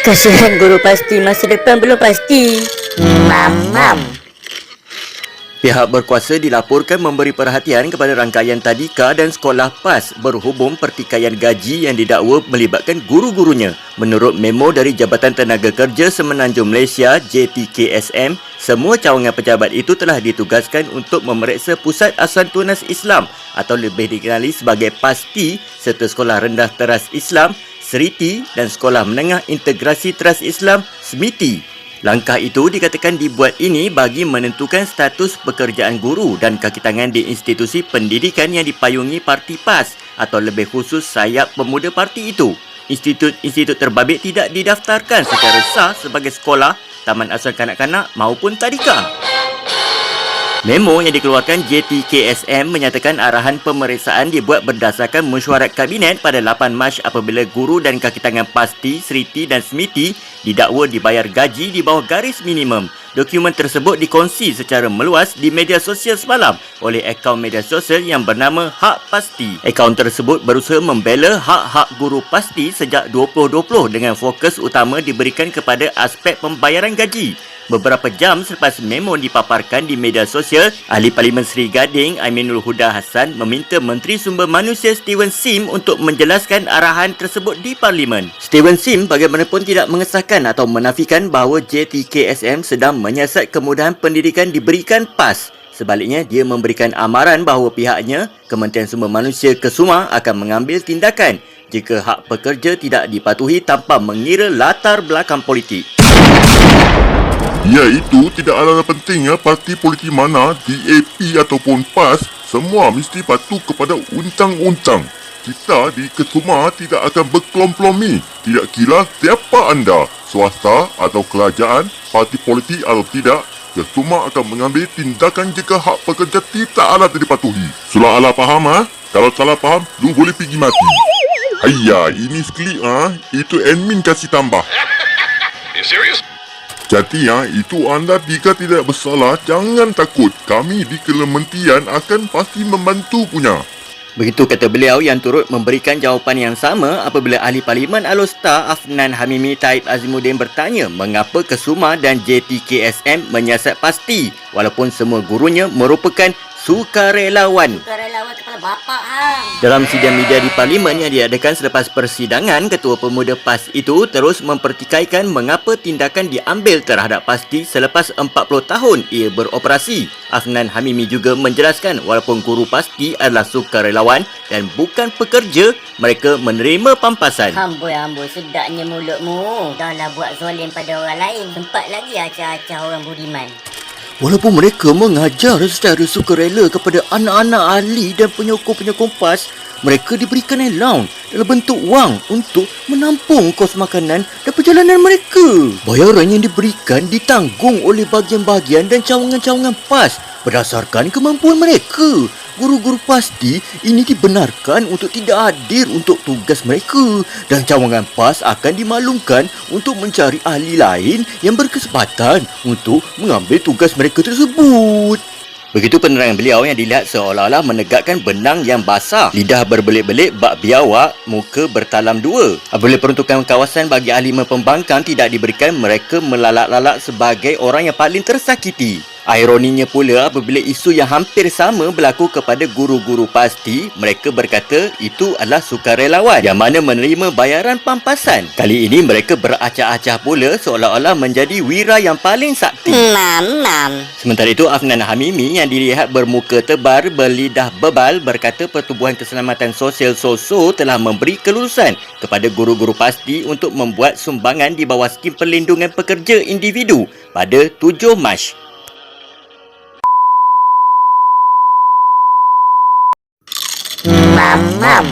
Kasihan guru pasti, masa depan belum pasti. Mam. Pihak berkuasa dilaporkan memberi perhatian kepada rangkaian tadika dan sekolah PAS berhubung pertikaian gaji yang didakwa melibatkan guru-gurunya. Menurut memo dari Jabatan Tenaga Kerja Semenanjung Malaysia JTKSM, semua cawangan pejabat itu telah ditugaskan untuk memeriksa Pusat Asuhan Tunas Islam atau lebih dikenali sebagai PASTI serta Sekolah Rendah Teras Islam, Seriti dan Sekolah Menengah Integrasi Teras Islam, SMITI. Langkah itu dikatakan dibuat ini bagi menentukan status pekerjaan guru dan kaki tangan di institusi pendidikan yang dipayungi parti PAS atau lebih khusus sayap pemuda parti itu. Institut-institut terbabit tidak didaftarkan secara sah sebagai sekolah, taman asuhan kanak-kanak maupun tadika. Memo yang dikeluarkan JTKSM menyatakan arahan pemeriksaan dibuat berdasarkan mesyuarat Kabinet pada 8 Mac apabila guru dan kaki tangan PASTI, Seriti dan SMITI didakwa dibayar gaji di bawah garis minimum. Dokumen tersebut dikongsi secara meluas di media sosial semalam oleh akaun media sosial yang bernama Hak Pasti. Akaun tersebut berusaha membela hak-hak guru PASTI sejak 2020 dengan fokus utama diberikan kepada aspek pembayaran gaji. Beberapa jam selepas memo dipaparkan di media sosial, Ahli Parlimen Seri Gading Aminul Huda Hassan meminta Menteri Sumber Manusia Steven Sim untuk menjelaskan arahan tersebut di Parlimen. Steven Sim bagaimanapun tidak mengesahkan atau menafikan bahawa JTKSM sedang menyiasat kemudahan pendidikan diberikan PAS. Sebaliknya, dia memberikan amaran bahawa pihaknya, Kementerian Sumber Manusia Kesuma akan mengambil tindakan jika hak pekerja tidak dipatuhi tanpa mengira latar belakang politik. Iaitu tidak ada penting parti politik mana, DAP ataupun PAS, semua mesti patuh kepada undang-undang. Kita di Kesuma tidak akan berkelom-kelomi, tidak kira siapa anda, swasta atau kerajaan, parti politik atau tidak, Kesuma akan mengambil tindakan jika hak pekerja tidak ada dipatuhi. Sulah ala faham Kalau salah faham, lu boleh pergi mati. Ayah, ini sekali itu admin kasih tambah. You serious? Jadi itu anda jika tidak bersalah, jangan takut. Kami di kementerian akan pasti membantu punya. Begitu kata beliau yang turut memberikan jawapan yang sama apabila Ahli Parlimen Alor-Star Afnan Hamimi Taib Azimuddin bertanya mengapa Kesuma dan JTKSM menyiasat PASTI walaupun semua gurunya merupakan sukarelawan. Sukarelawan kepala bapak hang. Dalam sidang media di Parlimen yang diadakan selepas persidangan, Ketua Pemuda PAS itu terus mempertikaikan mengapa tindakan diambil terhadap PASTI selepas 40 tahun ia beroperasi. Afnan Hamimi juga menjelaskan walaupun guru PASTI adalah sukarelawan dan bukan pekerja, mereka menerima pampasan. Amboi, sedapnya mulutmu. Dahlah buat zalim pada orang lain, sempat lagi acah-acah orang budiman. Walaupun mereka mengajar secara sukarela kepada anak-anak ahli dan penyokong-penyokong PAS, mereka diberikan allowance dalam bentuk wang untuk menampung kos makanan dan perjalanan mereka. Bayaran yang diberikan ditanggung oleh bahagian-bahagian dan cawangan-cawangan PAS berdasarkan kemampuan mereka. Guru-guru PASTI ini dibenarkan untuk tidak hadir untuk tugas mereka dan cawangan PAS akan dimaklumkan untuk mencari ahli lain yang berkesempatan untuk mengambil tugas mereka tersebut. Begitu penerangan beliau yang dilihat seolah-olah menegakkan benang yang basah. Lidah berbelit-belit, bak biawak, muka bertalam dua. Apabila peruntukan kawasan bagi ahli pembangkang tidak diberikan, mereka melalak-lalak sebagai orang yang paling tersakiti. Ironinya pula apabila isu yang hampir sama berlaku kepada guru-guru PASTI, mereka berkata itu adalah sukarelawan yang mana menerima bayaran pampasan. Kali ini mereka beracah-acah pula seolah-olah menjadi wira yang paling sakti. Mam. Sementara itu, Afnan Hamimi yang dilihat bermuka tebar, berlidah bebal berkata Pertubuhan Keselamatan Sosial SOSO telah memberi kelulusan kepada guru-guru PASTI untuk membuat sumbangan di bawah skim perlindungan pekerja individu pada 7 Mac. Mam.